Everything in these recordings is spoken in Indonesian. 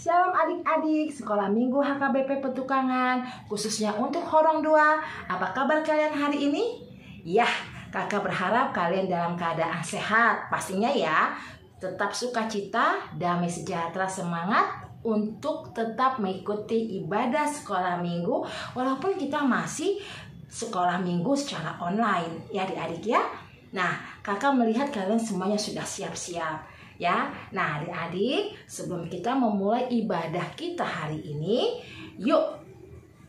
Shalom adik-adik sekolah minggu HKBP Petukangan, khususnya untuk Horong 2. Apa kabar kalian hari ini? Ya, kakak berharap kalian dalam keadaan sehat pastinya ya. Tetap sukacita, damai sejahtera, semangat untuk tetap mengikuti ibadah sekolah minggu walaupun kita masih sekolah minggu secara online ya adik-adik ya. Nah, kakak melihat kalian semuanya sudah siap-siap ya. Nah adik-adik, sebelum kita memulai ibadah kita hari ini, yuk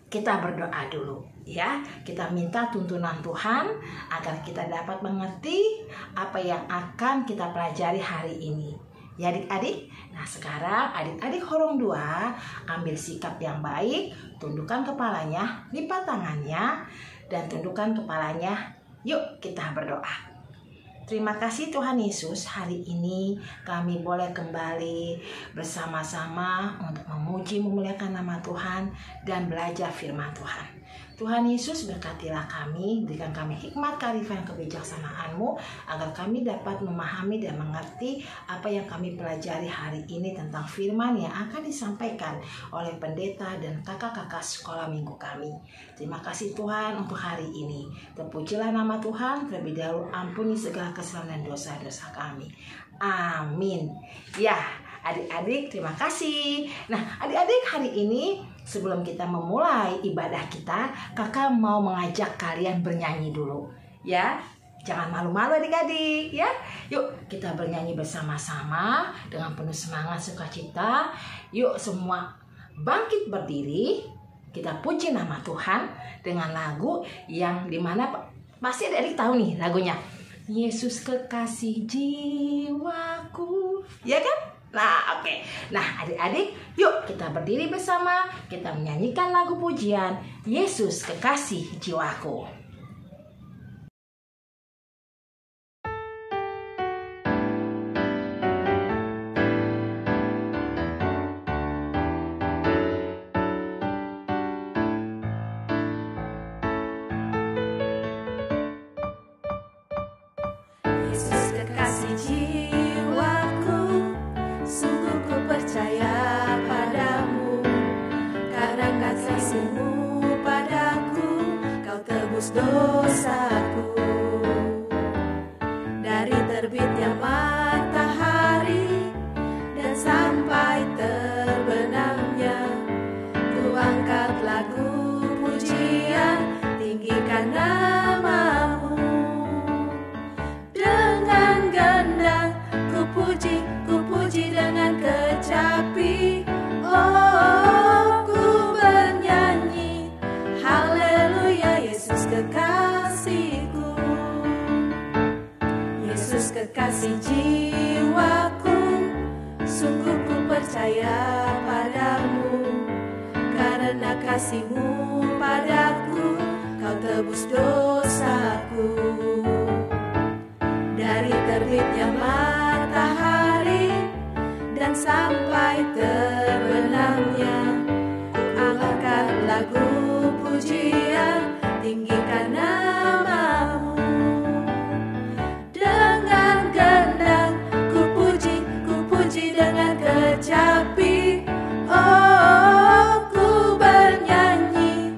kita berdoa dulu ya. Kita minta tuntunan Tuhan agar kita dapat mengerti apa yang akan kita pelajari hari ini ya adik-adik. Nah sekarang adik-adik Horong 2 ambil sikap yang baik, tundukkan kepalanya, lipat tangannya dan tundukkan kepalanya. Yuk kita berdoa. Terima kasih Tuhan Yesus, hari ini kami boleh kembali bersama-sama untuk memuji memuliakan nama Tuhan dan belajar firman Tuhan. Tuhan Yesus, berkatilah kami, berikan kami hikmat, kearifan, kebijaksanaan-Mu agar kami dapat memahami dan mengerti apa yang kami pelajari hari ini tentang firman yang akan disampaikan oleh pendeta dan kakak-kakak sekolah minggu kami. Terima kasih Tuhan untuk hari ini. Terpujilah nama Tuhan, terlebih dahulu ampuni segala kesalahan dan dosa-dosa kami. Amin. Ya, adik-adik terima kasih. Nah, adik-adik hari ini sebelum kita memulai ibadah kita, kakak mau mengajak kalian bernyanyi dulu ya. Jangan malu-malu adik-adik ya. Yuk kita bernyanyi bersama-sama dengan penuh semangat sukacita. Yuk semua bangkit berdiri. Kita puji nama Tuhan dengan lagu yang dimana pasti adik-adik tahu nih lagunya. Yesus kekasih jiwaku, ya kan? Nah, oke. Nah, adik-adik, yuk kita berdiri bersama, kita menyanyikan lagu pujian Yesus kekasih jiwaku. Dosaku dari terbitnya matahari dan sampai terbenamnya, ku angkat lagu pujian, tinggikan namamu. Dengan gendang ku puji dengan kecapi. Oh, ku bernyanyi haleluya, Yesus kekasihku, Yesus kekasih jiwaku. Sungguh ku percaya padamu, karena kasih-Mu padaku, Kau tebus dosaku. Dari terbitnya matahari dan sampai terbenamnya, ku angkat lagu pujian, tinggikan namamu. Dengan gendang ku puji dengan kecapi. Oh, ku bernyanyi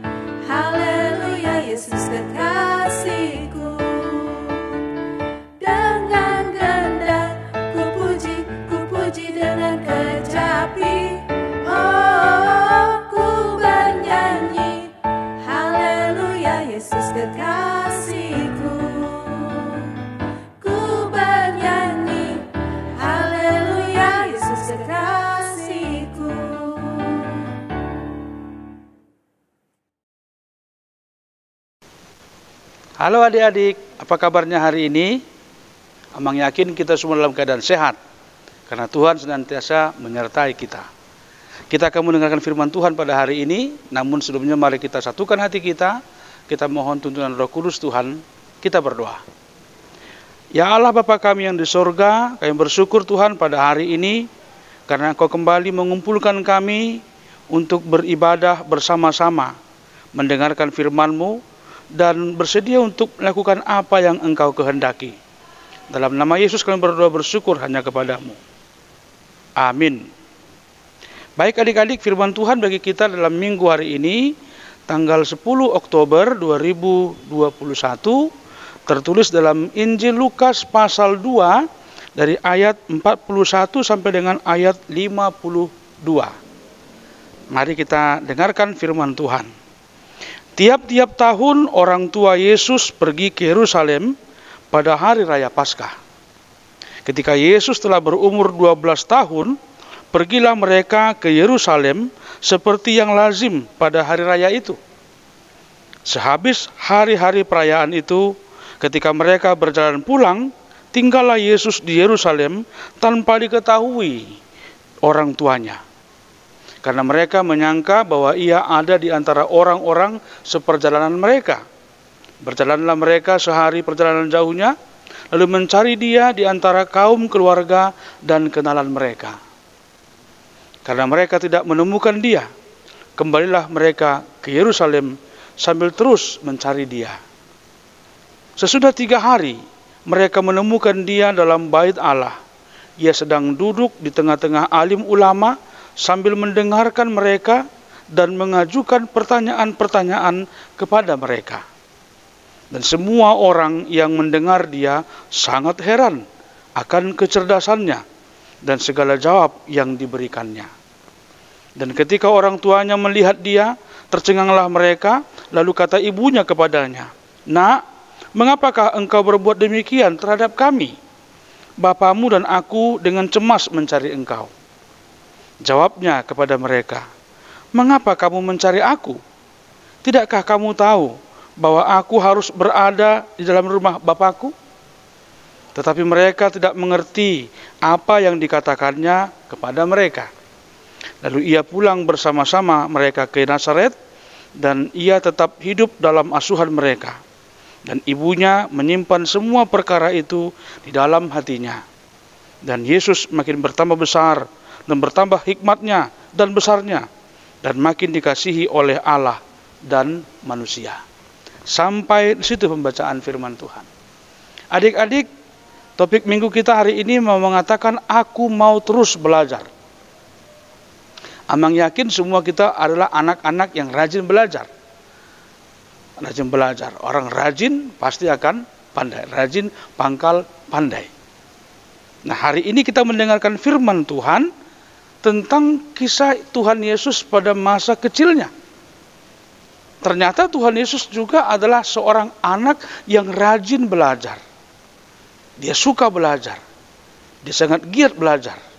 haleluya, Yesus kekasihku. Dengan gendang ku puji dengan kecapi. Oh, ku bernyanyi haleluya, Yesus kekasihku. Ku bernyanyi haleluya, Yesus kekasihku. Halo adik-adik, apa kabarnya hari ini? Amang yakin kita semua dalam keadaan sehat, karena Tuhan senantiasa menyertai kita. Kita akan mendengarkan firman Tuhan pada hari ini, namun sebelumnya mari kita satukan hati kita mohon tuntunan Roh Kudus Tuhan, kita berdoa. Ya Allah Bapa kami yang di sorga, kami bersyukur Tuhan pada hari ini, karena Engkau kembali mengumpulkan kami untuk beribadah bersama-sama, mendengarkan firman-Mu, dan bersedia untuk melakukan apa yang Engkau kehendaki. Dalam nama Yesus kami berdoa bersyukur hanya kepadamu. Amin. Baik adik-adik, firman Tuhan bagi kita dalam minggu hari ini, tanggal 10 Oktober 2021, tertulis dalam Injil Lukas pasal 2, dari ayat 41 sampai dengan ayat 52. Mari kita dengarkan firman Tuhan. Tiap-tiap tahun orang tua Yesus pergi ke Yerusalem pada hari raya Paskah. Ketika Yesus telah berumur 12 tahun, pergilah mereka ke Yerusalem seperti yang lazim pada hari raya itu. Sehabis hari-hari perayaan itu, ketika mereka berjalan pulang, tinggallah Yesus di Yerusalem tanpa diketahui orang tuanya. Karena mereka menyangka bahwa ia ada di antara orang-orang seperjalanan mereka. Berjalanlah mereka sehari perjalanan jauhnya, lalu mencari dia di antara kaum keluarga dan kenalan mereka. Karena mereka tidak menemukan dia, kembalilah mereka ke Yerusalem sambil terus mencari dia. Sesudah 3 hari, mereka menemukan dia dalam bait Allah. Ia sedang duduk di tengah-tengah alim ulama sambil mendengarkan mereka dan mengajukan pertanyaan-pertanyaan kepada mereka. Dan semua orang yang mendengar dia sangat heran akan kecerdasannya dan segala jawab yang diberikannya. Dan ketika orang tuanya melihat dia, tercenganglah mereka, lalu kata ibunya kepadanya, "Nak, mengapakah engkau berbuat demikian terhadap kami? Bapamu dan aku dengan cemas mencari engkau." Jawabnya kepada mereka, "Mengapa kamu mencari aku? Tidakkah kamu tahu bahwa aku harus berada di dalam rumah Bapakku?" Tetapi mereka tidak mengerti apa yang dikatakannya kepada mereka. Lalu ia pulang bersama-sama mereka ke Nazaret, dan ia tetap hidup dalam asuhan mereka. Dan ibunya menyimpan semua perkara itu di dalam hatinya. Dan Yesus makin bertambah besar, dan bertambah hikmatnya dan besarnya, dan makin dikasihi oleh Allah dan manusia. Sampai di situ pembacaan firman Tuhan. Adik-adik, topik minggu kita hari ini mau mengatakan, aku mau terus belajar. Amang yakin semua kita adalah anak-anak yang rajin belajar. Rajin belajar. Orang rajin pasti akan pandai. Rajin pangkal pandai. Nah, hari ini kita mendengarkan firman Tuhan tentang kisah Tuhan Yesus pada masa kecilnya. Ternyata Tuhan Yesus juga adalah seorang anak yang rajin belajar. Dia suka belajar. Dia sangat giat belajar.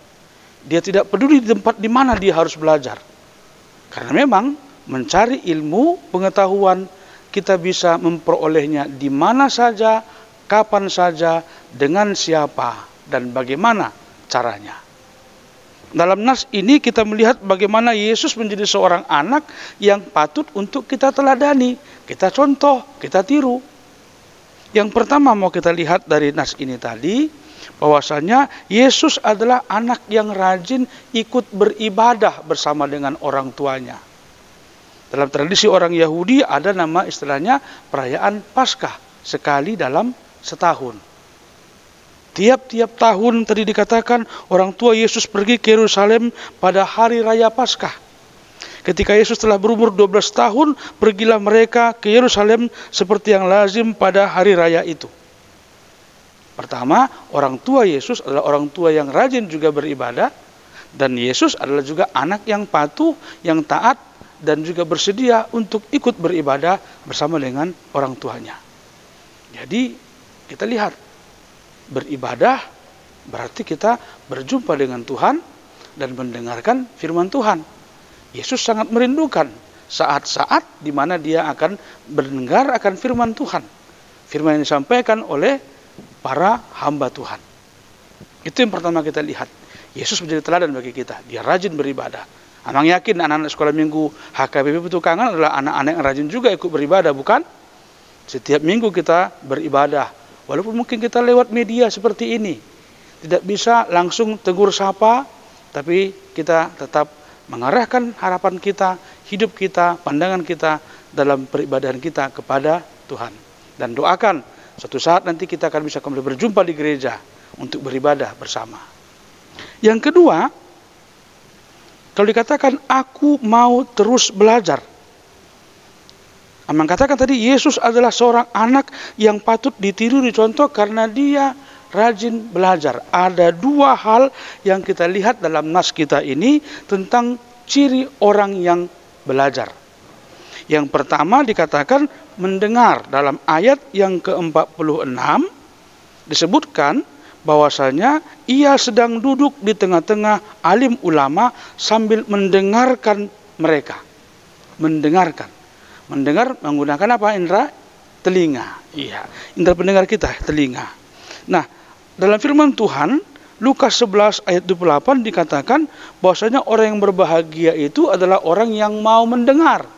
Dia tidak peduli di tempat di mana dia harus belajar. Karena memang mencari ilmu, pengetahuan, kita bisa memperolehnya di mana saja, kapan saja, dengan siapa, dan bagaimana caranya. Dalam nas ini kita melihat bagaimana Yesus menjadi seorang anak yang patut untuk kita teladani, kita contoh, kita tiru. Yang pertama mau kita lihat dari nas ini tadi, bahwasanya Yesus adalah anak yang rajin ikut beribadah bersama dengan orang tuanya. Dalam tradisi orang Yahudi ada nama istilahnya perayaan Paskah, sekali dalam setahun. Tiap-tiap tahun tadi dikatakan orang tua Yesus pergi ke Yerusalem pada hari raya Paskah. Ketika Yesus telah berumur 12 tahun, pergilah mereka ke Yerusalem seperti yang lazim pada hari raya itu. Pertama, orang tua Yesus adalah orang tua yang rajin juga beribadah, dan Yesus adalah juga anak yang patuh, yang taat, dan juga bersedia untuk ikut beribadah bersama dengan orang tuanya. Jadi, kita lihat, beribadah berarti kita berjumpa dengan Tuhan dan mendengarkan firman Tuhan. Yesus sangat merindukan saat-saat di mana dia akan mendengar akan firman Tuhan. Firman yang disampaikan oleh para hamba Tuhan. Itu yang pertama kita lihat. Yesus menjadi teladan bagi kita. Dia rajin beribadah. Amang yakin anak-anak sekolah minggu HKBP Petukangan adalah anak-anak yang rajin juga ikut beribadah, bukan? Setiap minggu kita beribadah. Walaupun mungkin kita lewat media seperti ini. Tidak bisa langsung tegur sapa, tapi kita tetap mengarahkan harapan kita, hidup kita, pandangan kita dalam peribadahan kita kepada Tuhan. Dan doakan suatu saat nanti kita akan bisa kembali berjumpa di gereja untuk beribadah bersama. Yang kedua, Kalau dikatakan aku mau terus belajar, Amang katakan tadi Yesus adalah seorang anak yang patut ditiru, dicontoh karena dia rajin belajar. Ada dua hal yang kita lihat dalam nas kita ini tentang ciri orang yang belajar. Yang pertama dikatakan mendengar. Dalam ayat yang ke-46 disebutkan bahwasanya ia sedang duduk di tengah-tengah alim ulama sambil mendengarkan mereka. Mendengar menggunakan apa, indera? Telinga. Iya, indera pendengar kita, telinga. Nah, dalam firman Tuhan Lukas 11 ayat 28 dikatakan bahwasanya orang yang berbahagia itu adalah orang yang mau mendengar.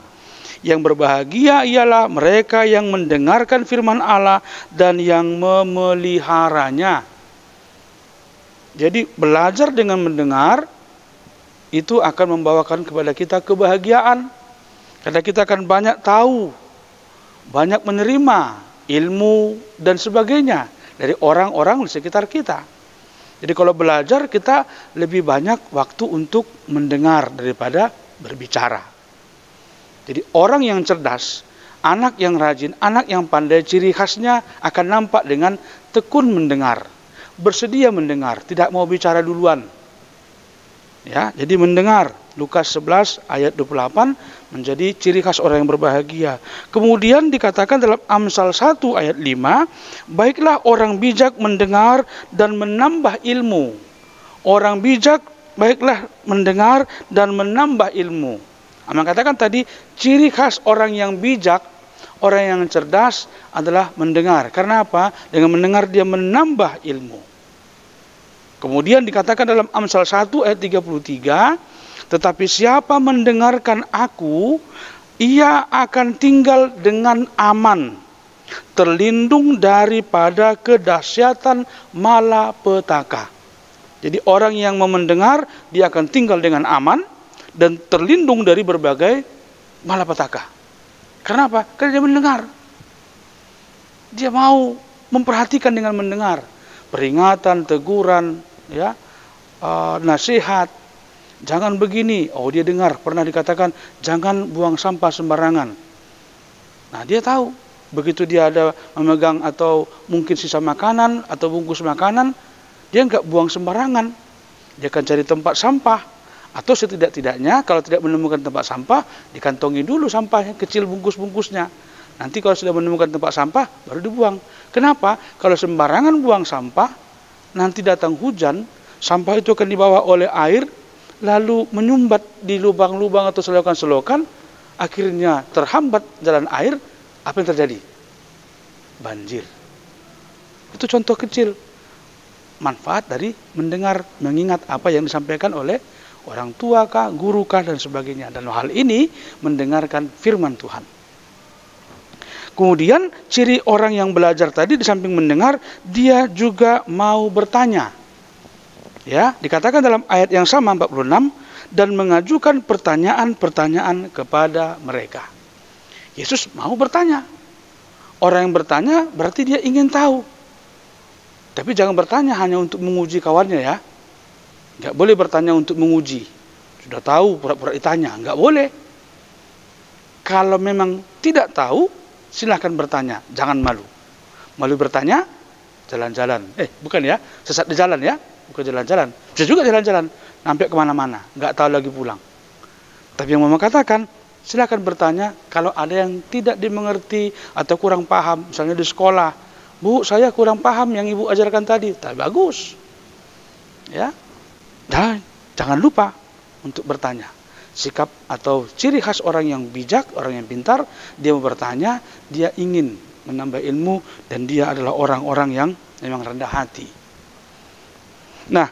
Yang berbahagia ialah mereka yang mendengarkan firman Allah dan yang memeliharanya. Jadi belajar dengan mendengar itu akan membawakan kepada kita kebahagiaan. Karena kita akan banyak tahu, banyak menerima ilmu dan sebagainya dari orang-orang di sekitar kita. Jadi kalau belajar kita lebih banyak waktu untuk mendengar daripada berbicara. Jadi orang yang cerdas, anak yang rajin, anak yang pandai, ciri khasnya akan nampak dengan tekun mendengar, bersedia mendengar, tidak mau bicara duluan. Ya, jadi mendengar. Lukas 11 ayat 28 menjadi ciri khas orang yang berbahagia. Kemudian dikatakan dalam Amsal 1 ayat 5, baiklah orang bijak mendengar dan menambah ilmu. Orang bijak baiklah mendengar dan menambah ilmu. Amang katakan tadi ciri khas orang yang bijak, orang yang cerdas adalah mendengar. Karena apa? Dengan mendengar dia menambah ilmu. Kemudian dikatakan dalam Amsal 1 ayat 33, tetapi siapa mendengarkan aku, ia akan tinggal dengan aman, terlindung daripada kedahsyatan malapetaka. Jadi orang yang mau mendengar, dia akan tinggal dengan aman dan terlindung dari berbagai malapetaka. Kenapa? Karena dia mendengar. Dia mau memperhatikan dengan mendengar. Peringatan, teguran, ya, nasihat. Jangan begini, oh dia dengar, pernah dikatakan jangan buang sampah sembarangan. Nah dia tahu, begitu dia ada memegang atau mungkin sisa makanan atau bungkus makanan, dia nggak buang sembarangan. Dia akan cari tempat sampah, atau setidak-tidaknya kalau tidak menemukan tempat sampah, dikantongi dulu sampahnya, kecil bungkus-bungkusnya. Nanti kalau sudah menemukan tempat sampah, baru dibuang. Kenapa? Kalau sembarangan buang sampah, nanti datang hujan, sampah itu akan dibawa oleh air, lalu menyumbat di lubang-lubang atau selokan-selokan, akhirnya terhambat jalan air. Apa yang terjadi? Banjir. Itu contoh kecil manfaat dari mendengar, mengingat apa yang disampaikan oleh orang tua kah, guru kah, dan sebagainya. Dan hal ini mendengarkan firman Tuhan. Kemudian ciri orang yang belajar tadi di samping mendengar, dia juga mau bertanya. Ya, dikatakan dalam ayat yang sama 46, dan mengajukan pertanyaan-pertanyaan kepada mereka. Yesus mau bertanya. Orang yang bertanya berarti dia ingin tahu. Tapi jangan bertanya hanya untuk menguji kawannya ya. Enggak boleh bertanya untuk menguji. Sudah tahu pura-pura ditanya, enggak boleh. Kalau memang tidak tahu, silahkan bertanya, jangan malu. Malu bertanya, jalan-jalan. Bukan ya, sesat di jalan ya. Bukan jalan-jalan, bisa juga jalan-jalan, sampai kemana-mana, nggak tahu lagi pulang. Tapi yang Mama katakan, silakan bertanya kalau ada yang tidak dimengerti atau kurang paham, misalnya di sekolah, Bu, saya kurang paham yang Ibu ajarkan tadi. Tapi bagus, ya. Dan jangan lupa untuk bertanya. Sikap atau ciri khas orang yang bijak, orang yang pintar, dia mau bertanya, dia ingin menambah ilmu, dan dia adalah orang-orang yang memang rendah hati. Nah,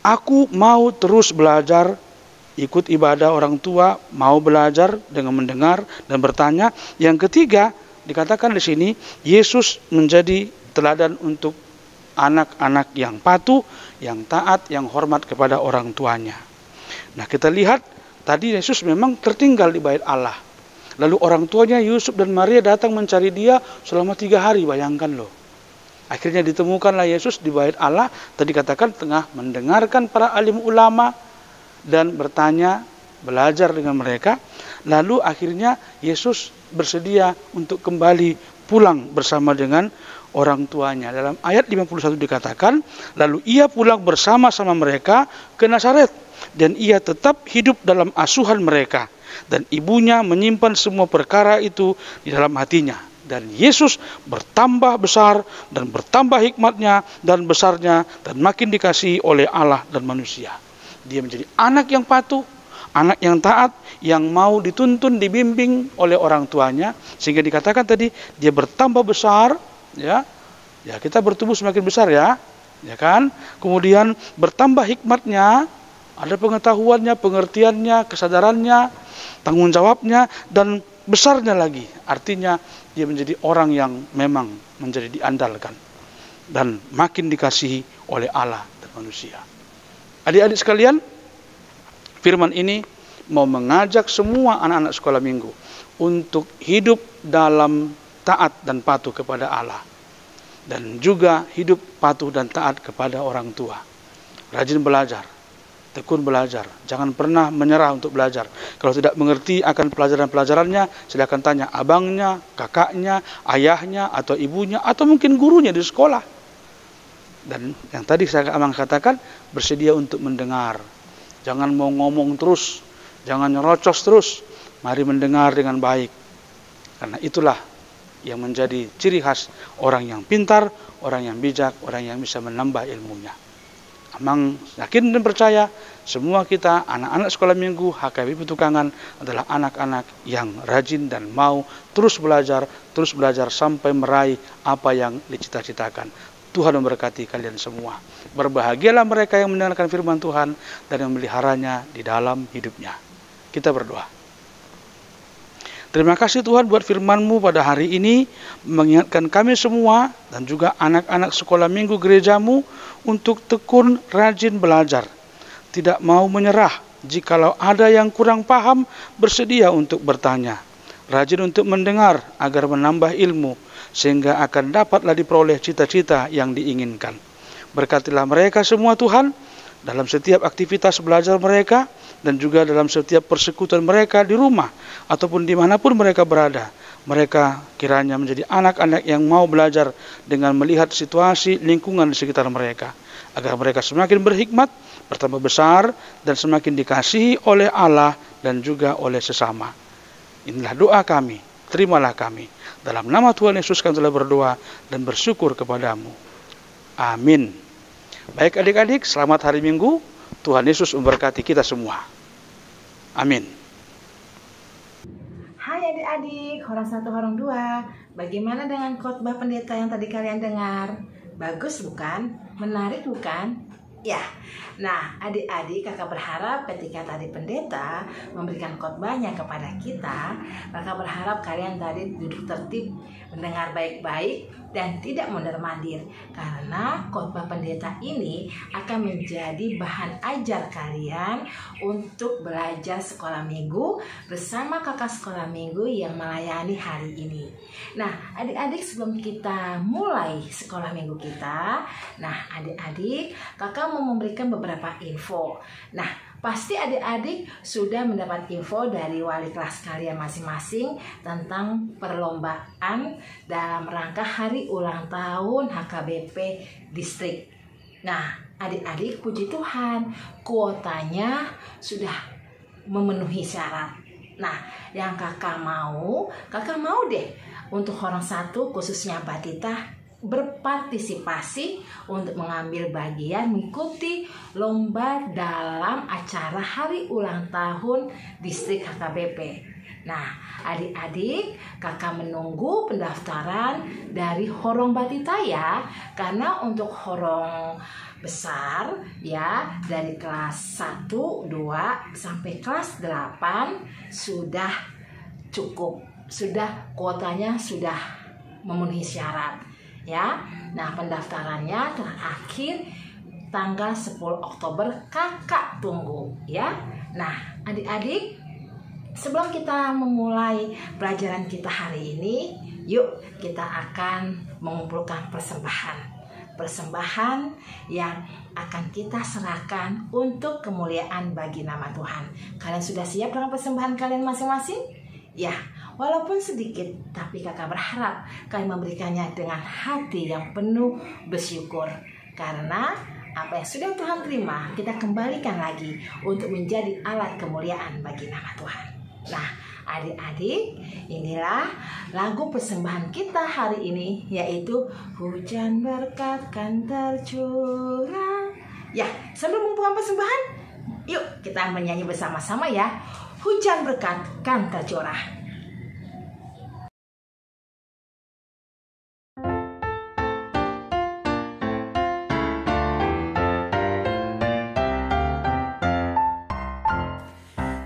aku mau terus belajar, ikut ibadah orang tua, mau belajar dengan mendengar dan bertanya. Yang ketiga, dikatakan di sini, Yesus menjadi teladan untuk anak-anak yang patuh, yang taat, yang hormat kepada orang tuanya. Nah, kita lihat tadi Yesus memang tertinggal di bait Allah. Lalu orang tuanya Yusuf dan Maria datang mencari dia selama 3 hari, bayangkan loh. Akhirnya ditemukanlah Yesus di bait Allah, tadi katakan tengah mendengarkan para alim ulama, dan bertanya, belajar dengan mereka. Lalu akhirnya Yesus bersedia untuk kembali pulang bersama dengan orang tuanya. Dalam ayat 51 dikatakan, lalu ia pulang bersama-sama mereka ke Nazaret, dan ia tetap hidup dalam asuhan mereka. Dan ibunya menyimpan semua perkara itu di dalam hatinya. Dan Yesus bertambah besar dan bertambah hikmatnya dan besarnya, dan makin dikasihi oleh Allah dan manusia. Dia menjadi anak yang patuh, anak yang taat, yang mau dituntun, dibimbing oleh orang tuanya, sehingga dikatakan tadi dia bertambah besar, ya kita bertumbuh semakin besar, ya kan. Kemudian bertambah hikmatnya, ada pengetahuannya, pengertiannya, kesadarannya, tanggung jawabnya, dan besarnya lagi. Artinya dia menjadi orang yang memang menjadi diandalkan dan makin dikasihi oleh Allah dan manusia. Adik-adik sekalian, firman ini mau mengajak semua anak-anak sekolah minggu untuk hidup dalam taat dan patuh kepada Allah, dan juga hidup patuh dan taat kepada orang tua. Rajin belajar, tekun belajar, jangan pernah menyerah untuk belajar. Kalau tidak mengerti akan pelajaran-pelajarannya, silakan tanya abangnya, kakaknya, ayahnya, atau ibunya, atau mungkin gurunya di sekolah. Dan yang tadi saya katakan, bersedia untuk mendengar. Jangan mau ngomong terus, jangan nyerocos terus. Mari mendengar dengan baik. Karena itulah yang menjadi ciri khas orang yang pintar, orang yang bijak, orang yang bisa menambah ilmunya. Amang yakin dan percaya, semua kita anak-anak sekolah minggu HKBP Petukangan adalah anak-anak yang rajin dan mau terus belajar sampai meraih apa yang dicita-citakan. Tuhan memberkati kalian semua. Berbahagialah mereka yang mendengarkan firman Tuhan dan yang memeliharanya di dalam hidupnya. Kita berdoa. Terima kasih Tuhan buat firman-Mu pada hari ini, mengingatkan kami semua dan juga anak-anak sekolah minggu gereja-Mu untuk tekun rajin belajar. Tidak mau menyerah, jikalau ada yang kurang paham, bersedia untuk bertanya. Rajin untuk mendengar agar menambah ilmu, sehingga akan dapatlah diperoleh cita-cita yang diinginkan. Berkatilah mereka semua Tuhan, dalam setiap aktivitas belajar mereka, dan juga dalam setiap persekutuan mereka di rumah, ataupun dimanapun mereka berada. Mereka kiranya menjadi anak-anak yang mau belajar dengan melihat situasi lingkungan di sekitar mereka, agar mereka semakin berhikmat, bertambah besar, dan semakin dikasihi oleh Allah dan juga oleh sesama. Inilah doa kami, terimalah kami. Dalam nama Tuhan Yesus kami telah berdoa dan bersyukur kepadamu. Amin. Baik adik-adik, selamat hari Minggu. Tuhan Yesus memberkati kita semua. Amin. Hai adik-adik, orang satu, orang dua. Bagaimana dengan khotbah pendeta yang tadi kalian dengar? Bagus bukan? Menarik bukan? Ya, nah adik-adik, kakak berharap ketika tadi pendeta memberikan khotbahnya kepada kita, kakak berharap kalian tadi duduk tertib, mendengar baik-baik, dan tidak mondar-mandir. Karena khotbah pendeta ini akan menjadi bahan ajar kalian untuk belajar sekolah minggu bersama kakak sekolah minggu yang melayani hari ini. Nah adik-adik, sebelum kita mulai sekolah minggu kita, nah adik-adik, kakak mau memberikan beberapa info. Nah pasti adik-adik sudah mendapat info dari wali kelas kalian masing-masing tentang perlombaan dalam rangka hari ulang tahun HKBP Distrik. Nah adik-adik, puji Tuhan, kuotanya sudah memenuhi syarat. Nah yang kakak mau deh untuk orang satu, khususnya Batita, berpartisipasi untuk mengambil bagian mengikuti lomba dalam acara hari ulang tahun distrik HKBP. Nah adik-adik, kakak menunggu pendaftaran dari Horong Batita ya, karena untuk Horong besar ya, dari kelas 1, 2 sampai kelas 8 sudah cukup, sudah kuotanya sudah memenuhi syarat ya. Nah pendaftarannya terakhir tanggal 10 Oktober, kakak tunggu ya. Nah adik-adik, sebelum kita memulai pelajaran kita hari ini, yuk kita akan mengumpulkan persembahan. persembahan yang akan kita serahkan untuk kemuliaan bagi nama Tuhan. Kalian sudah siap dengan persembahan kalian masing-masing? Ya, walaupun sedikit, tapi kakak berharap kalian memberikannya dengan hati yang penuh bersyukur. Karena apa yang sudah Tuhan terima, kita kembalikan lagi untuk menjadi alat kemuliaan bagi nama Tuhan. Nah, adik-adik, inilah lagu persembahan kita hari ini, yaitu Hujan Berkat Kan Tercurah. Ya, sebelum membuka persembahan, yuk kita menyanyi bersama-sama ya. Hujan berkat kan tercurah.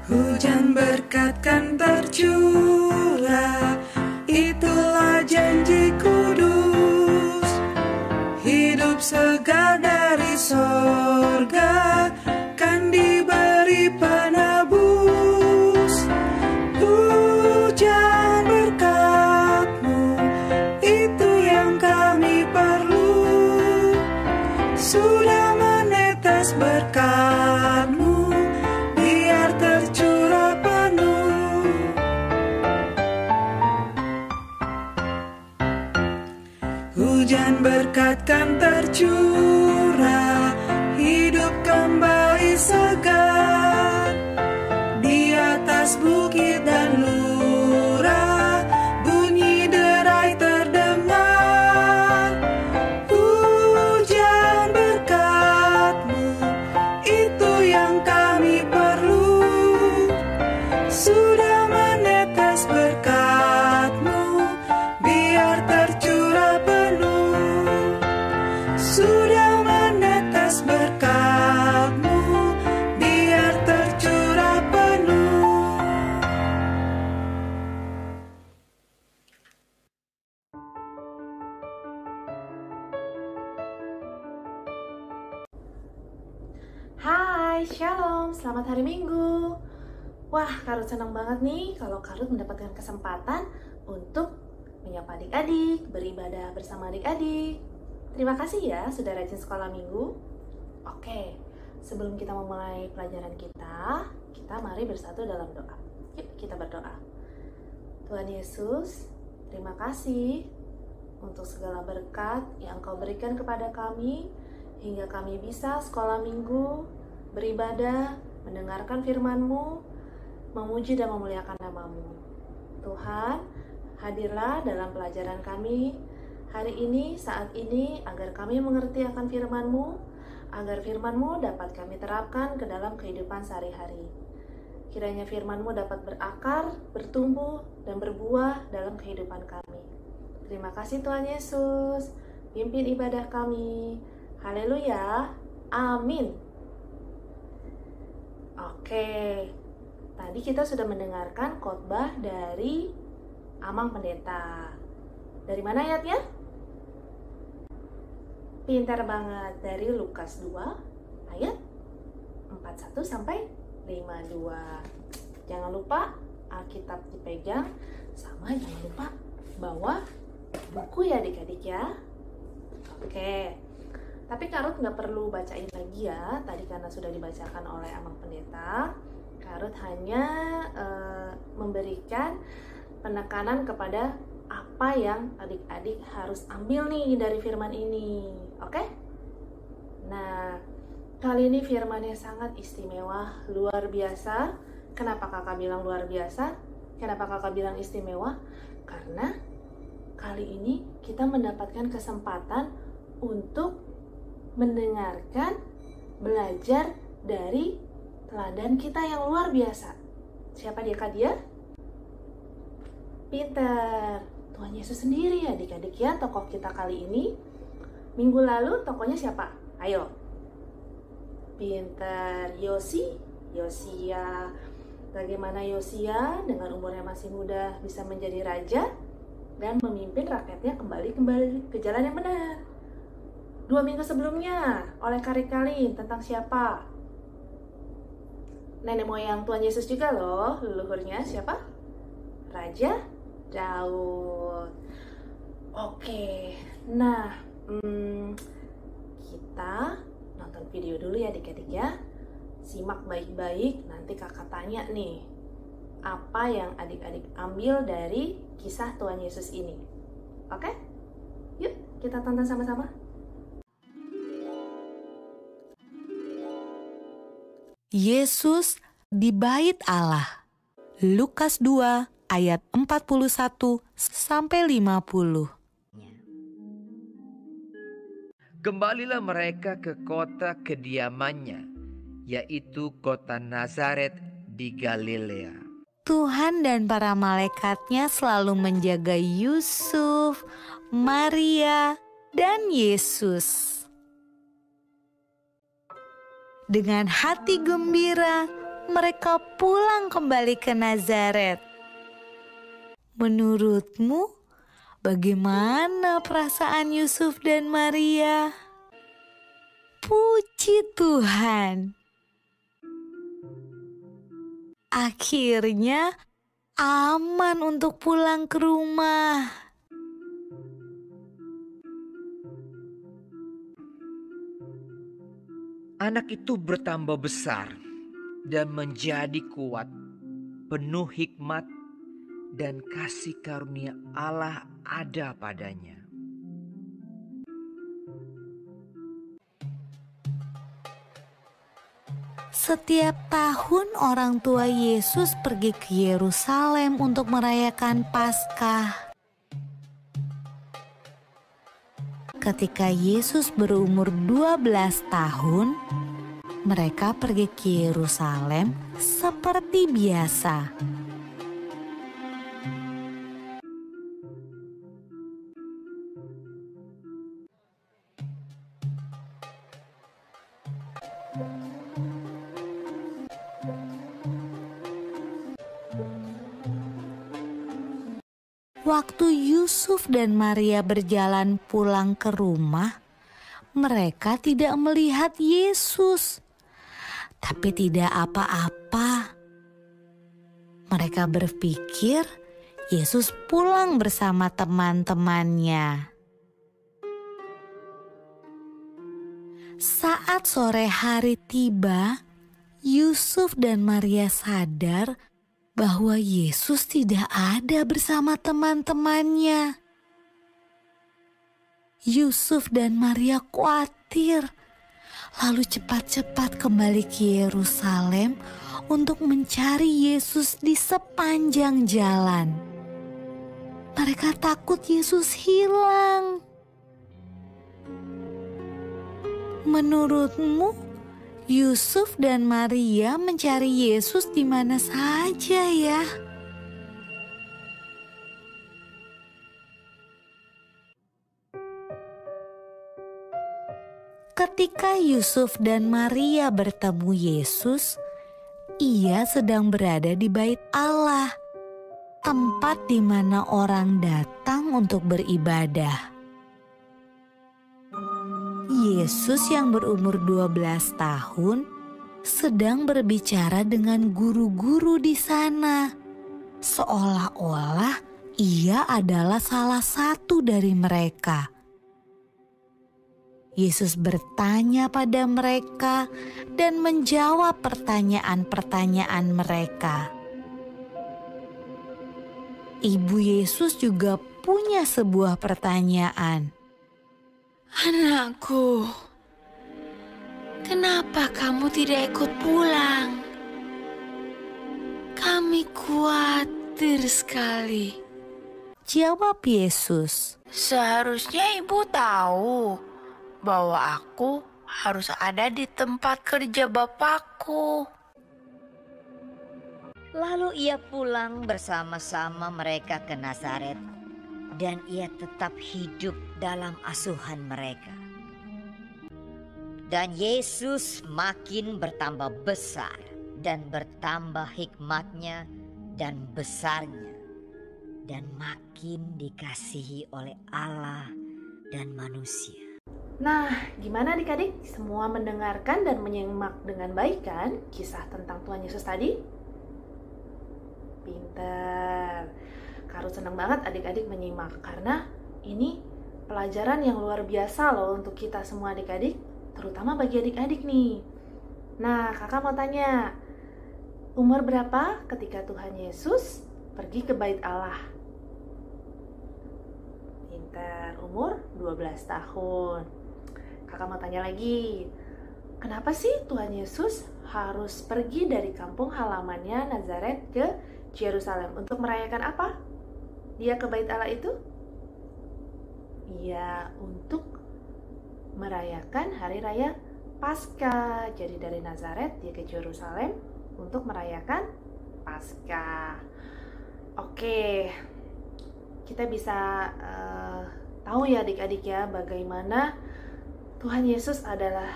Hujan berkat kan tercurah, itulah janji kudus. Hidup segar dari sorga kan diberi penebus. Hujan berkat-Mu, itu yang kami perlu. Sudah menetes berkat-Mu, biar tercurah penuh. Hujan berkat kan tercurah, hidup kembali segar. Di atas bukit dan lurah, bunyi derai terdengar. Hujan berkat-Mu, itu yang kami perlu. Sudah menetes berkat-Mu, biar tercurah penuh. Sudah menetes berkat-Mu, biar tercurah penuh. Hai, Shalom, selamat hari Minggu. Wah, Karut senang banget nih kalau Karut mendapatkan kesempatan untuk menyapa adik-adik, beribadah bersama adik-adik. Terima kasih ya sudah rajin sekolah minggu. Oke, sebelum kita memulai pelajaran kita mari bersatu dalam doa. Yuk kita berdoa. Tuhan Yesus, terima kasih untuk segala berkat yang Kau berikan kepada kami, hingga kami bisa sekolah minggu, beribadah, mendengarkan firman-Mu, memuji dan memuliakan nama-Mu. Tuhan, hadirlah dalam pelajaran kami hari ini, saat ini, agar kami mengerti akan firman-Mu, agar firman-Mu dapat kami terapkan ke dalam kehidupan sehari-hari. Kiranya firman-Mu dapat berakar, bertumbuh, dan berbuah dalam kehidupan kami. Terima kasih Tuhan Yesus, pimpin ibadah kami. Haleluya, amin. Oke, tadi kita sudah mendengarkan khotbah dari Amang Pendeta. Dari mana ayatnya? Pintar banget, dari Lukas 2 ayat 41 sampai 52. Jangan lupa Alkitab dipegang, sama jangan lupa bawa buku ya adik-adik ya. Oke, tapi Karut nggak perlu bacain lagi ya, tadi karena sudah dibacakan oleh Amang Pendeta. Karut hanya memberikan penekanan kepada apa yang adik-adik harus ambil nih dari firman ini. Oke? Nah, kali ini firmannya sangat istimewa, luar biasa. Kenapa kakak bilang luar biasa? Kenapa kakak bilang istimewa? Karena kali ini kita mendapatkan kesempatan untuk mendengarkan, belajar dari teladan kita yang luar biasa. Siapa dia kak dia? Pinter. Tuhan Yesus sendiri ya adik-adik ya, tokoh kita kali ini. Minggu lalu tokohnya siapa? Ayo. Pinter. Yosia. Bagaimana Yosia dengan umurnya masih muda bisa menjadi raja dan memimpin rakyatnya kembali ke jalan yang benar. 2 minggu sebelumnya oleh Kari-Kalin tentang siapa? Nenek moyang Tuhan Yesus juga loh, leluhurnya siapa? Raja Daud. Oke, nah kita nonton video dulu ya adik-adik ya. Simak baik-baik, nanti kakak tanya nih, apa yang adik-adik ambil dari kisah Tuhan Yesus ini. Oke? Yuk kita tonton sama-sama. Yesus di Bait Allah. Lukas 2 ayat 41 sampai 50. Kembalilah mereka ke kota kediamannya, yaitu kota Nazaret di Galilea. Tuhan dan para malaikatnya selalu menjaga Yusuf, Maria, dan Yesus. Dengan hati gembira, mereka pulang kembali ke Nazaret. Menurutmu, bagaimana perasaan Yusuf dan Maria? Puji Tuhan. Akhirnya aman untuk pulang ke rumah. Anak itu bertambah besar dan menjadi kuat, penuh hikmat dan kasih karunia Allah ada padanya. Setiap tahun orang tua Yesus pergi ke Yerusalem untuk merayakan Paskah. Ketika Yesus berumur 12 tahun, mereka pergi ke Yerusalem seperti biasa. Waktu Yusuf dan Maria berjalan pulang ke rumah, mereka tidak melihat Yesus. Tapi tidak apa-apa. Mereka berpikir Yesus pulang bersama teman-temannya. Saat sore hari tiba, Yusuf dan Maria sadar bahwa Yesus tidak ada bersama teman-temannya. Yusuf dan Maria khawatir, lalu cepat-cepat kembali ke Yerusalem untuk mencari Yesus di sepanjang jalan. Mereka takut Yesus hilang. Menurutmu, Yusuf dan Maria mencari Yesus di mana saja ya? Ketika Yusuf dan Maria bertemu Yesus, ia sedang berada di Bait Allah, tempat di mana orang datang untuk beribadah. Yesus yang berumur 12 tahun sedang berbicara dengan guru-guru di sana, seolah-olah ia adalah salah satu dari mereka. Yesus bertanya pada mereka dan menjawab pertanyaan-pertanyaan mereka. Ibu Yesus juga punya sebuah pertanyaan. Anakku, kenapa kamu tidak ikut pulang? Kami khawatir sekali. Jawab Yesus. Seharusnya ibu tahu bahwa aku harus ada di tempat kerja Bapakku. Lalu ia pulang bersama-sama mereka ke Nazaret, dan ia tetap hidup dalam asuhan mereka. Dan Yesus makin bertambah besar dan bertambah hikmatnya dan besarnya, dan makin dikasihi oleh Allah dan manusia. Nah, gimana adik-adik? Semua mendengarkan dan menyimak dengan baik kan kisah tentang Tuhan Yesus tadi? Pinter. Karut senang banget adik-adik menyimak karena ini pelajaran yang luar biasa loh untuk kita semua adik-adik terutama bagi adik-adik nih. Nah, kakak mau tanya, umur berapa ketika Tuhan Yesus pergi ke Bait Allah? Pintar, umur 12 tahun. Kakak mau tanya lagi, kenapa sih Tuhan Yesus harus pergi dari kampung halamannya Nazaret ke Yerusalem? Untuk merayakan apa? Dia ke Bait Allah itu? Iya, untuk merayakan hari raya Paskah. Jadi dari Nazaret dia ke Yerusalem untuk merayakan Paskah. Oke, kita bisa tahu ya adik-adik ya, bagaimana Tuhan Yesus adalah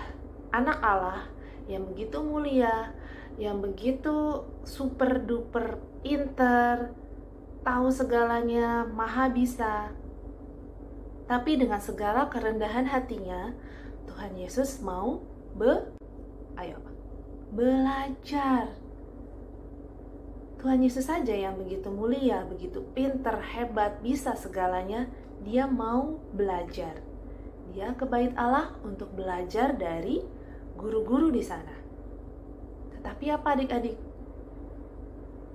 anak Allah yang begitu mulia, yang begitu super duper pinter, tahu segalanya, maha bisa. Tapi dengan segala kerendahan hatinya, Tuhan Yesus mau belajar. Tuhan Yesus saja yang begitu mulia, begitu pinter, hebat, bisa segalanya, dia mau belajar. Dia ke Bait Allah untuk belajar dari guru-guru di sana. Tetapi apa adik-adik?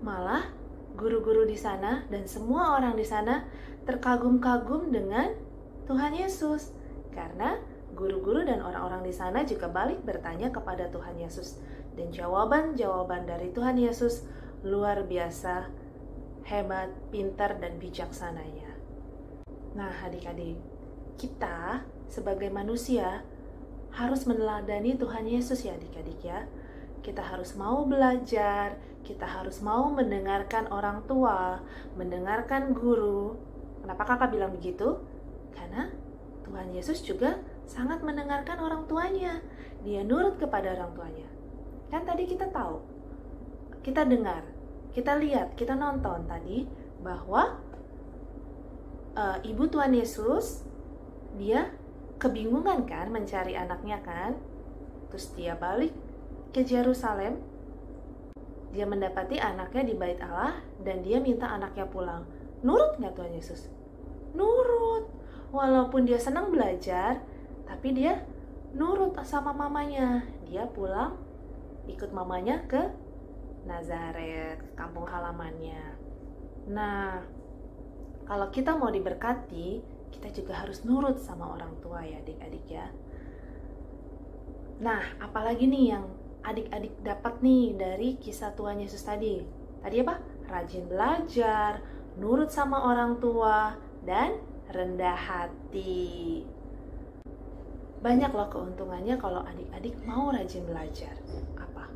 Malah guru-guru di sana dan semua orang di sana terkagum-kagum dengan Tuhan Yesus, karena guru-guru dan orang-orang di sana juga balik bertanya kepada Tuhan Yesus, dan jawaban-jawaban dari Tuhan Yesus luar biasa hebat, pintar, dan bijaksananya. Nah, adik-adik, kita sebagai manusia harus meneladani Tuhan Yesus ya adik-adik ya. Kita harus mau belajar, kita harus mau mendengarkan orang tua, mendengarkan guru. Kenapa kakak bilang begitu? Karena Tuhan Yesus juga sangat mendengarkan orang tuanya. Dia nurut kepada orang tuanya. Kan tadi kita tahu, kita dengar, kita lihat, kita nonton tadi bahwa ibu Tuhan Yesus, dia kebingungan kan mencari anaknya kan. Terus dia balik ke Yerusalem. Dia mendapati anaknya di Bait Allah dan dia minta anaknya pulang. Nurut nggak Tuhan Yesus? Nurut. Walaupun dia senang belajar, tapi dia nurut sama mamanya. Dia pulang ikut mamanya ke Nazaret, kampung halamannya. Nah, kalau kita mau diberkati, kita juga harus nurut sama orang tua ya adik-adik ya. Nah, apalagi nih yang adik-adik dapat nih dari kisah Tuhan Yesus tadi? Tadi apa? Rajin belajar, nurut sama orang tua, dan rendah hati. Banyak loh keuntungannya kalau adik-adik mau rajin belajar. Apa?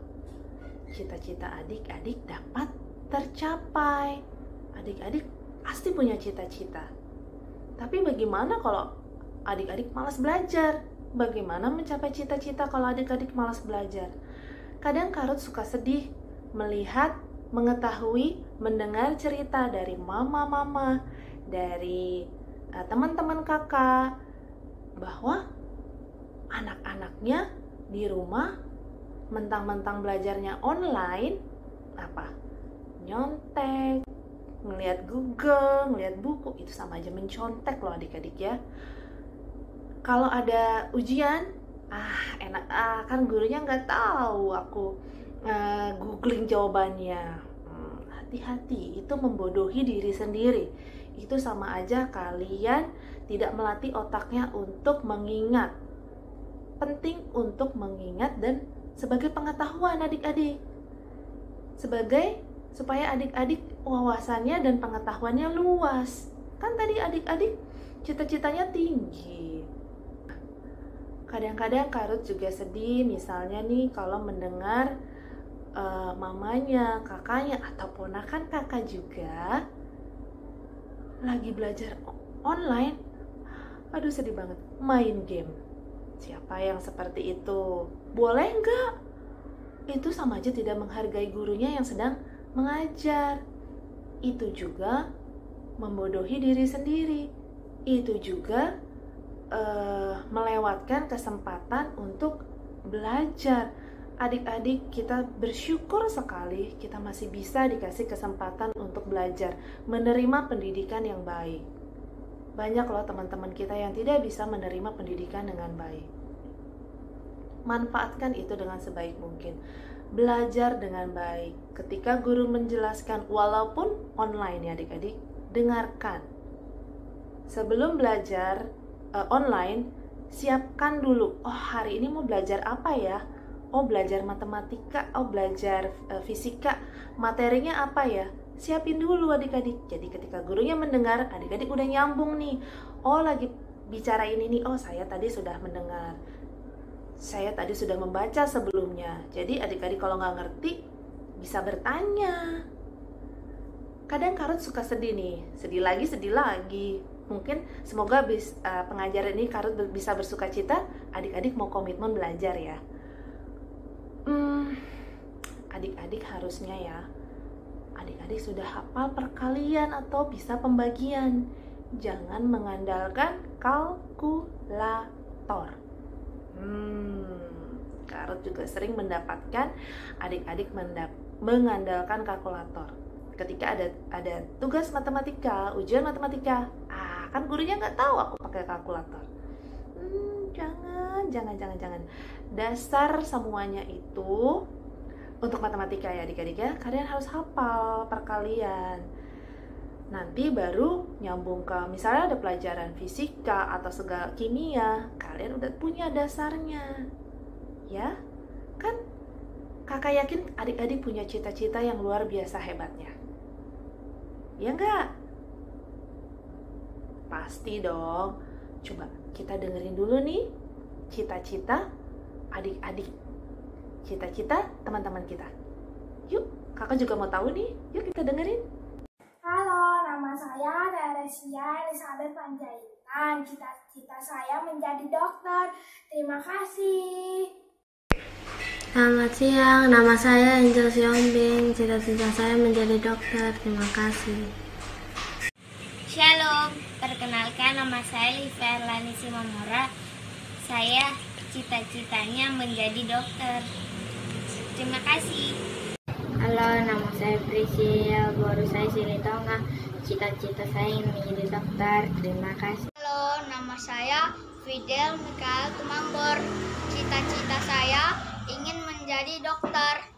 Cita-cita adik-adik dapat tercapai. Adik-adik pasti punya cita-cita. Tapi bagaimana kalau adik-adik malas belajar? Bagaimana mencapai cita-cita kalau adik-adik malas belajar? Kadang Karut suka sedih melihat, mengetahui, mendengar cerita dari mama-mama, dari teman-teman kakak, bahwa anak-anaknya di rumah mentang-mentang belajarnya online, apa? Nyontek, ngelihat Google, ngelihat buku, itu sama aja mencontek loh adik-adik ya. Kalau ada ujian, enak, kan gurunya nggak tahu, aku googling jawabannya. Hati-hati, itu membodohi diri sendiri. Itu sama aja kalian tidak melatih otaknya untuk mengingat. Penting untuk mengingat dan sebagai pengetahuan adik-adik. Supaya adik-adik wawasannya dan pengetahuannya luas. Kan tadi adik-adik cita-citanya tinggi. Kadang-kadang Karut juga sedih, misalnya nih kalau mendengar mamanya, kakaknya, atau ponakan kakak juga lagi belajar online. Aduh sedih banget, main game. Siapa yang seperti itu? Boleh nggak? Itu sama aja tidak menghargai gurunya yang sedang mengajar. Itu juga membodohi diri sendiri. Itu juga melewatkan kesempatan untuk belajar. Adik-adik, kita bersyukur sekali kita masih bisa dikasih kesempatan untuk belajar, menerima pendidikan yang baik. Banyak loh teman-teman kita yang tidak bisa menerima pendidikan dengan baik. manfaatkan itu dengan sebaik mungkin. Belajar dengan baik. Ketika guru menjelaskan, walaupun online ya adik-adik, dengarkan. Sebelum belajar online, siapkan dulu. Oh, hari ini mau belajar apa ya? Oh, belajar matematika. Oh, belajar fisika. Materinya apa ya? Siapin dulu adik-adik. Jadi ketika gurunya mendengar, adik-adik udah nyambung nih. Oh, lagi bicara ini nih. Oh, saya tadi sudah mendengar. Saya tadi sudah membaca sebelumnya. Jadi adik-adik kalau nggak ngerti bisa bertanya. Kadang Karut suka sedih nih, sedih lagi. Mungkin semoga pengajaran ini Karut bisa bersuka cita. Adik-adik mau komitmen belajar ya. Adik-adik harusnya ya, adik-adik sudah hafal perkalian atau bisa pembagian. Jangan mengandalkan kalkulator. Karut juga sering mendapatkan adik-adik mengandalkan kalkulator. Ketika ada tugas matematika, ujian matematika, kan gurunya nggak tahu aku pakai kalkulator. Jangan. Dasar semuanya itu untuk matematika ya adik-adik ya. Kalian harus hafal perkalian. Nanti baru nyambung ke misalnya ada pelajaran fisika atau segala kimia, kalian udah punya dasarnya. Ya, kan kakak yakin adik-adik punya cita-cita yang luar biasa hebatnya. Ya enggak? Pasti dong. Coba kita dengerin dulu nih cita-cita adik-adik. Cita-cita teman-teman kita. Yuk, kakak juga mau tahu nih. Yuk kita dengerin. Halo, nama saya Teresia Elizabeth Panjaitan. Cita-cita saya menjadi dokter. Terima kasih. Selamat siang, nama saya Angel Siombing. Cita-cita saya menjadi dokter. Terima kasih. Shalom, perkenalkan nama saya Liva Erlani Simamora. Saya cita-citanya menjadi dokter. Terima kasih. Halo, nama saya Priscil, baru saya Silitonga. Cita-cita saya ingin menjadi dokter. Terima kasih. Halo, nama saya Fidel Mikael Tumangbor. Cita-cita saya ingin menjadi dokter.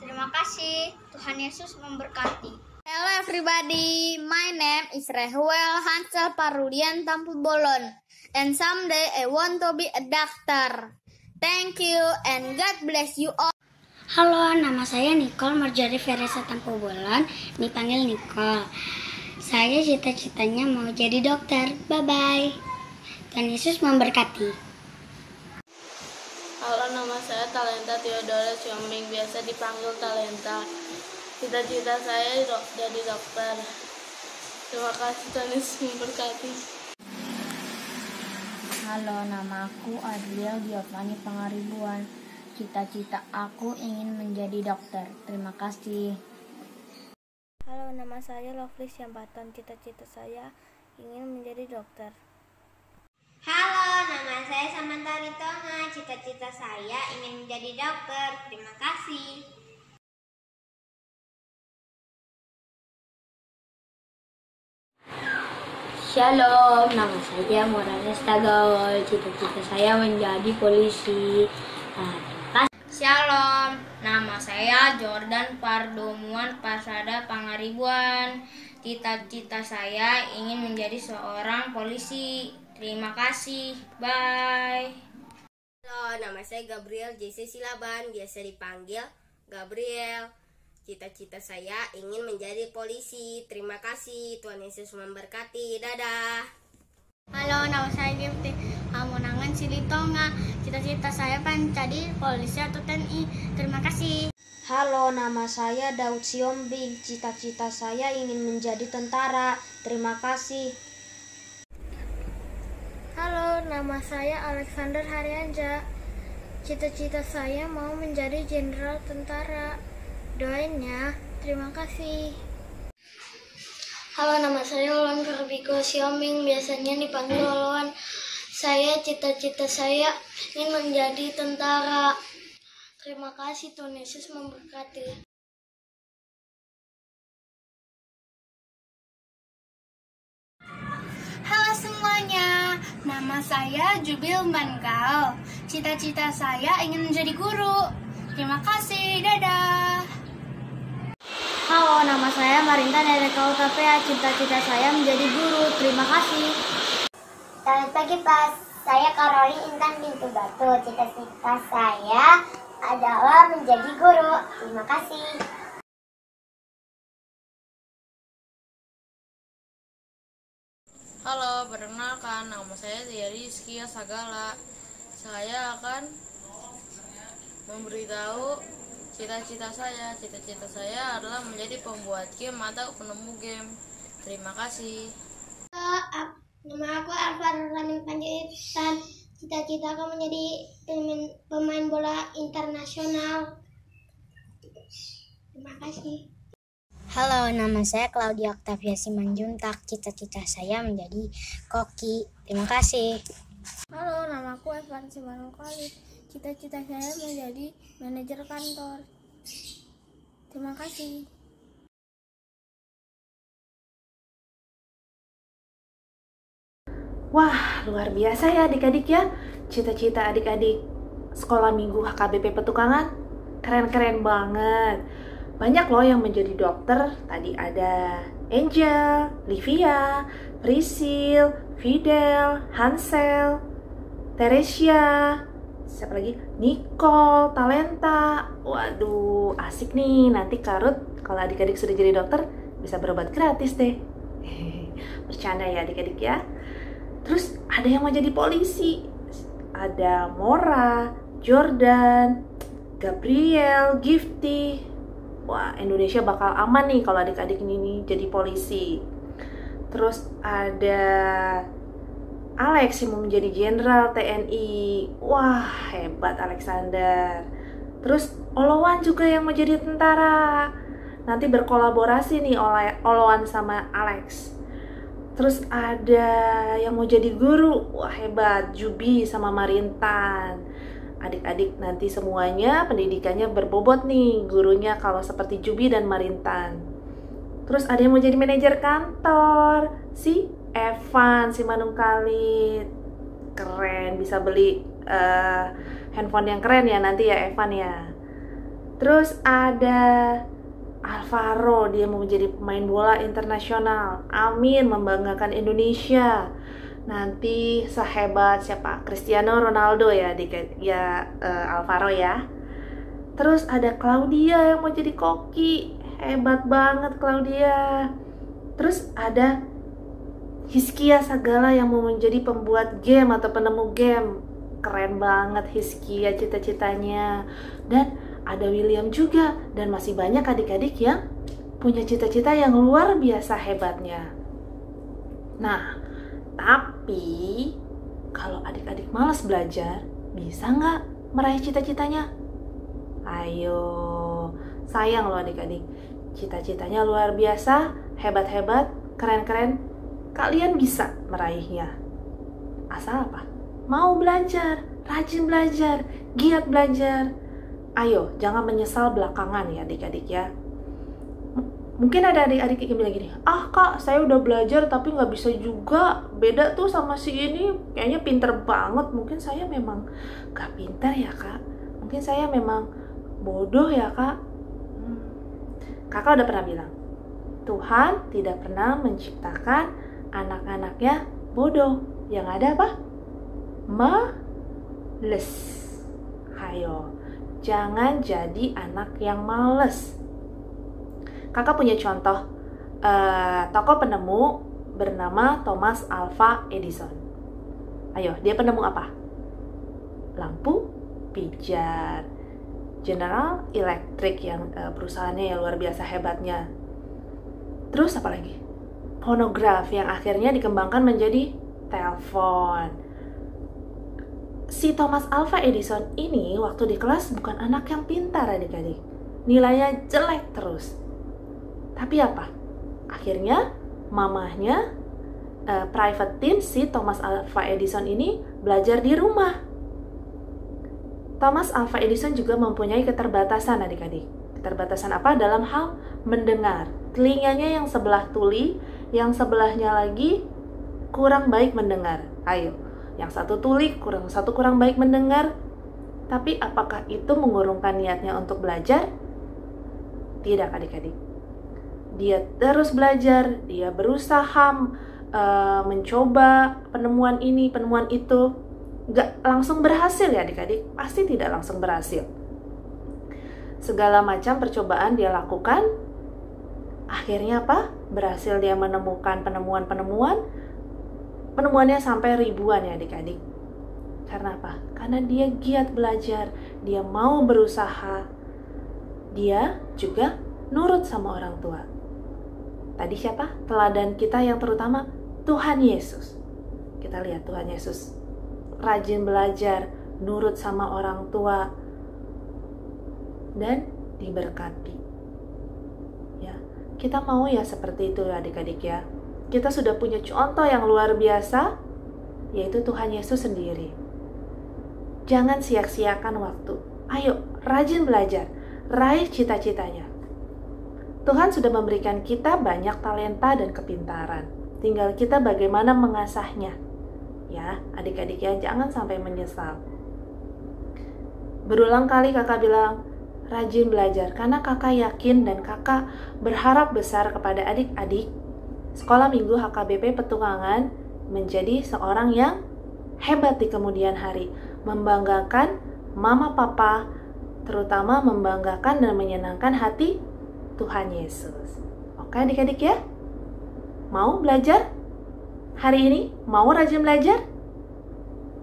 Terima kasih. Tuhan Yesus memberkati. Hello everybody, my name is Rehuel Hansel Parulian Tampu Bolon. And someday I want to be a doctor. Thank you and God bless you all. Halo, nama saya Nicole Marjorie Veresa Tampu Bolon, dipanggil Nicole. Saya cita-citanya mau jadi dokter. Bye-bye. Tuhan Yesus memberkati. Halo, nama saya Talenta Theodora Siombing, biasa dipanggil Talenta. Cita-cita saya jadi dokter. Terima kasih, Tuhan Yesus memberkati. Halo, nama aku Adriel Giovanni Pangaribuan. Cita-cita aku ingin menjadi dokter. Terima kasih. Halo, nama saya Lovely Siambatan. Cita-cita saya ingin menjadi dokter. Halo, nama saya Samantha Ritonga. Cita-cita saya ingin menjadi dokter. Terima kasih. Shalom, nama saya Morales Tagaol. Cita-cita saya menjadi polisi. Shalom, nama saya Jordan Pardomuan Pasada Pangaribuan. Cita-cita saya ingin menjadi seorang polisi. Terima kasih, bye. Halo, nama saya Gabriel JC Silaban, biasa dipanggil Gabriel. Cita-cita saya ingin menjadi polisi. Terima kasih, Tuhan Yesus memberkati. Dadah. Halo, nama saya Gifty Hamonangan Silitonga. Cita-cita saya pengen jadi polisi atau TNI. Terima kasih. Halo, nama saya Daud Siombing. Cita-cita saya ingin menjadi tentara. Terima kasih. Halo, nama saya Alexander Haryanja. Cita-cita saya mau menjadi jenderal tentara. Doain ya. Terima kasih. Halo, nama saya Olan Karbiko Siombing, biasanya dipanggil Olan. Saya cita-cita saya ingin menjadi tentara. Terima kasih, Tuhan Yesus memberkati. Halo semuanya, Nama saya Jubil Mankal. Cita-cita saya ingin menjadi guru. Terima kasih, dadah. Halo, nama saya Marinta dari KUKPA. Cita-cita saya menjadi guru. Terima kasih. Selamat pagi, Pak. Saya Karoli Intan Pintu Batu. Cita-cita saya adalah menjadi guru. Terima kasih. Halo, perkenalkan, nama saya Rizky Sagala. Saya akan memberitahu cita-cita saya. Cita-cita saya adalah menjadi pembuat game atau penemu game. Terima kasih. Nama aku Alvaro Ramin Panjaitan. Cita-cita aku menjadi pemain bola internasional. Terima kasih. Halo, nama saya Claudia Octavia Simanjuntak. Cita-cita saya menjadi koki. Terima kasih. Halo, nama aku Evan Simanung Khalid. Cita-cita saya menjadi manajer kantor. Terima kasih. Wah, luar biasa ya adik-adik ya. Cita-cita adik-adik sekolah minggu HKBP Petukangan keren-keren banget. Banyak loh yang menjadi dokter. Tadi ada Angel, Livia, Priscil, Fidel, Hansel, Teresia, siapa lagi? Nicole, Talenta. Waduh, asik nih. Nanti Karut kalau adik-adik sudah jadi dokter bisa berobat gratis deh. Bercanda ya adik-adik ya. Terus ada yang mau jadi polisi. Ada Mora, Jordan, Gabriel, Gifty. Wah, Indonesia bakal aman nih kalau adik-adik ini jadi polisi. Terus ada Alex yang mau menjadi jenderal TNI. Wah, hebat Alexander. Terus Olowan juga yang mau jadi tentara. Nanti berkolaborasi nih Olowan sama Alex. Terus ada yang mau jadi guru. Wah, hebat, Jubi sama Marintan. Adik-adik nanti semuanya pendidikannya berbobot nih, gurunya kalau seperti Jubi dan Marintan. Terus ada yang mau jadi manajer kantor, si Evan, si Manung Khalid. Keren, bisa beli handphone yang keren ya nanti ya Evan ya. Terus ada Alvaro, dia mau menjadi pemain bola internasional. Amin, membanggakan Indonesia. Nanti sehebat siapa? Cristiano Ronaldo ya, Alvaro ya. Terus ada Claudia yang mau jadi koki. Hebat banget Claudia. Terus ada Hizkia Sagala yang mau menjadi pembuat game atau penemu game. Keren banget Hizkia cita-citanya. Dan ada William juga. Dan masih banyak adik-adik yang punya cita-cita yang luar biasa hebatnya. Nah, tapi kalau adik-adik malas belajar, bisa nggak meraih cita-citanya? Ayo, sayang loh adik-adik. Cita-citanya luar biasa, hebat-hebat, keren-keren. Kalian bisa meraihnya. Asal apa? Mau belajar, rajin belajar, giat belajar. Ayo, jangan menyesal belakangan ya adik-adik ya. Mungkin ada adik-adik yang bilang gini, ah kak saya udah belajar tapi nggak bisa juga, beda tuh sama si ini, kayaknya pinter banget. Mungkin saya memang gak pinter ya kak, mungkin saya memang bodoh ya kak. Kakak udah pernah bilang, Tuhan tidak pernah menciptakan anak-anaknya bodoh. Yang ada apa? Males. Ayo, jangan jadi anak yang males. Kakak punya contoh tokoh penemu bernama Thomas Alva Edison. Ayo, dia penemu apa? Lampu pijar. General Electric yang perusahaannya yang luar biasa hebatnya. Terus apa lagi? Fonograf yang akhirnya dikembangkan menjadi telepon. Si Thomas Alva Edison ini waktu di kelas bukan anak yang pintar adik-adik. Nilainya jelek terus. Tapi apa? Akhirnya mamahnya privatein si Thomas Alva Edison ini belajar di rumah. Thomas Alva Edison juga mempunyai keterbatasan adik-adik. Keterbatasan apa? Dalam hal mendengar. Telinganya yang sebelah tuli, yang sebelahnya lagi kurang baik mendengar. Ayo, yang satu tuli, satu kurang baik mendengar. Tapi apakah itu mengurungkan niatnya untuk belajar? Tidak, adik-adik. Dia terus belajar, dia berusaha mencoba penemuan ini, penemuan itu. Gak langsung berhasil ya adik-adik, pasti tidak langsung berhasil. Segala macam percobaan dia lakukan, akhirnya apa? Berhasil dia menemukan penemuannya sampai ribuan ya adik-adik. Karena apa? Karena dia giat belajar, dia mau berusaha, dia juga nurut sama orang tua. Tadi siapa? Teladan kita yang terutama Tuhan Yesus. Kita lihat Tuhan Yesus rajin belajar, nurut sama orang tua, dan diberkati. Ya, kita mau ya seperti itu ya adik-adik ya. Kita sudah punya contoh yang luar biasa, yaitu Tuhan Yesus sendiri. Jangan sia-siakan waktu. Ayo, rajin belajar, raih cita-citanya. Tuhan sudah memberikan kita banyak talenta dan kepintaran. Tinggal kita bagaimana mengasahnya. Ya, adik-adik ya, jangan sampai menyesal. Berulang kali kakak bilang, rajin belajar, karena kakak yakin dan kakak berharap besar kepada adik-adik Sekolah Minggu HKBP Petukangan menjadi seorang yang hebat di kemudian hari, membanggakan mama papa, terutama membanggakan dan menyenangkan hati Tuhan Yesus. Oke adik-adik ya? Mau belajar? Hari ini mau rajin belajar?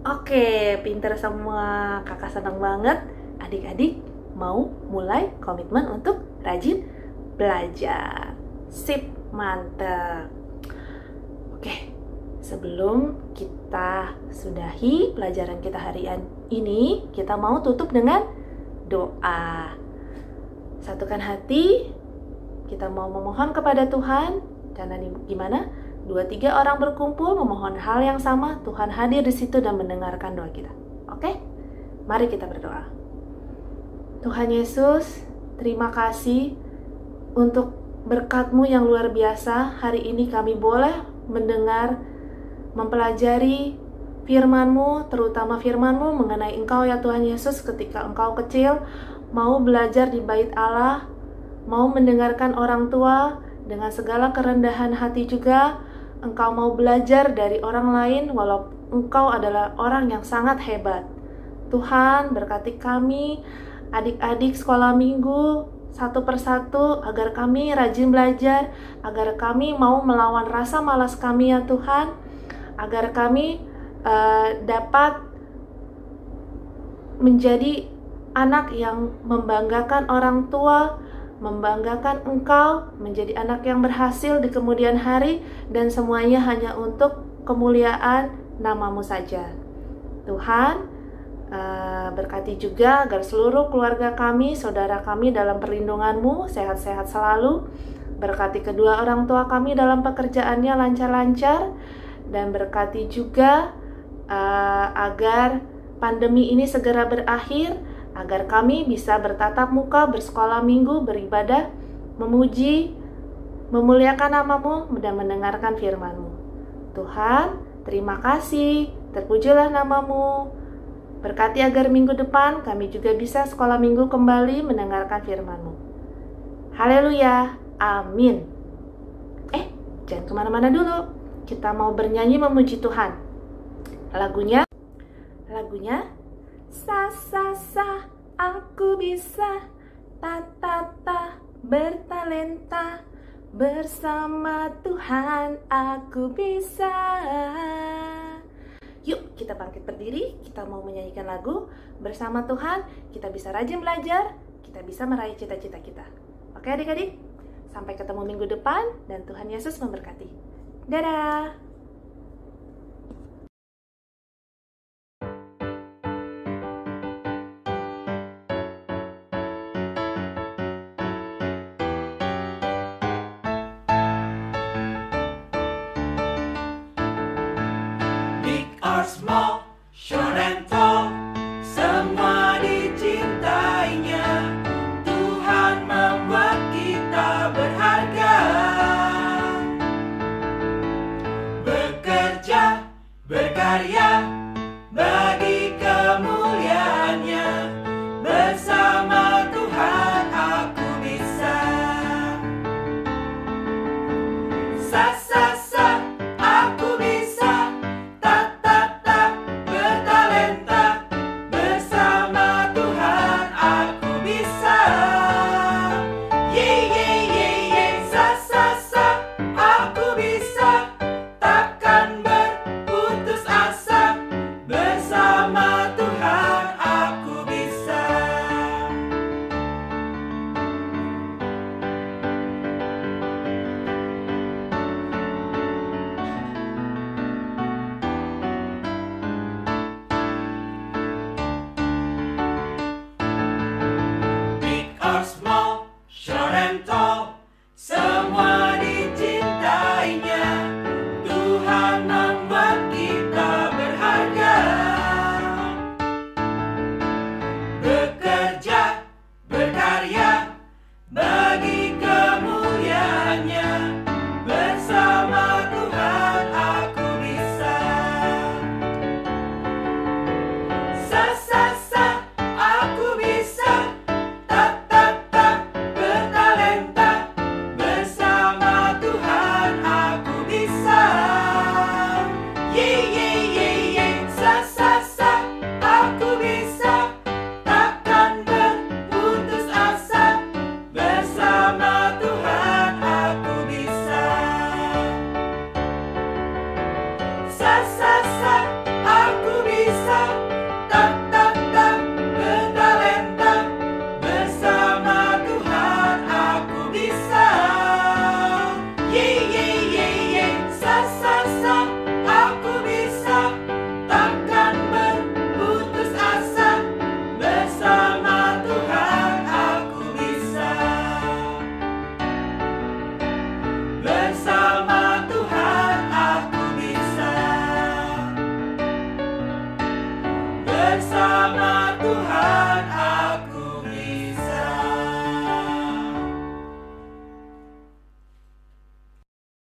Oke, pinter semua. Kakak senang banget adik-adik mau mulai komitmen untuk rajin belajar. Sip, mantap. Oke, sebelum kita sudahi pelajaran kita hari ini, kita mau tutup dengan doa. Satukan hati, kita mau memohon kepada Tuhan. Karena gimana? 2-3 orang berkumpul memohon hal yang sama, Tuhan hadir di situ dan mendengarkan doa kita. Oke? Mari kita berdoa. Tuhan Yesus, terima kasih untuk berkat-Mu yang luar biasa. Hari ini kami boleh mendengar, mempelajari firman-Mu, terutama firman-Mu mengenai Engkau ya Tuhan Yesus, ketika Engkau kecil, mau belajar di bait Allah, mau mendengarkan orang tua, dengan segala kerendahan hati juga, Engkau mau belajar dari orang lain walau Engkau adalah orang yang sangat hebat. Tuhan berkati kami, adik-adik sekolah minggu, satu persatu, agar kami rajin belajar, agar kami mau melawan rasa malas kami ya Tuhan, agar kami dapat menjadi anak yang membanggakan orang tua, membanggakan Engkau, menjadi anak yang berhasil di kemudian hari, dan semuanya hanya untuk kemuliaan nama-Mu saja. Tuhan, berkati juga agar seluruh keluarga kami, saudara kami dalam perlindungan-Mu, sehat-sehat selalu. Berkati kedua orang tua kami dalam pekerjaannya lancar-lancar, dan berkati juga agar pandemi ini segera berakhir, agar kami bisa bertatap muka, bersekolah minggu, beribadah, memuji, memuliakan nama-Mu, dan mendengarkan firman-Mu. Tuhan, terima kasih, terpujilah nama-Mu. Berkati agar minggu depan kami juga bisa sekolah minggu kembali mendengarkan firman-Mu. Haleluya, amin. Jangan kemana-mana dulu, kita mau bernyanyi memuji Tuhan. Lagunya sa sa sa, aku bisa, ta ta ta, bertalenta, bersama Tuhan aku bisa. Yuk kita bangkit berdiri, kita mau menyanyikan lagu. Bersama Tuhan kita bisa rajin belajar, kita bisa meraih cita-cita kita. Oke adik-adik, sampai ketemu minggu depan, dan Tuhan Yesus memberkati. Dadah. Small, short and tall, semua dicintainya. Tuhan membuat kita berharga. Bekerja, berkarya, Tuhan.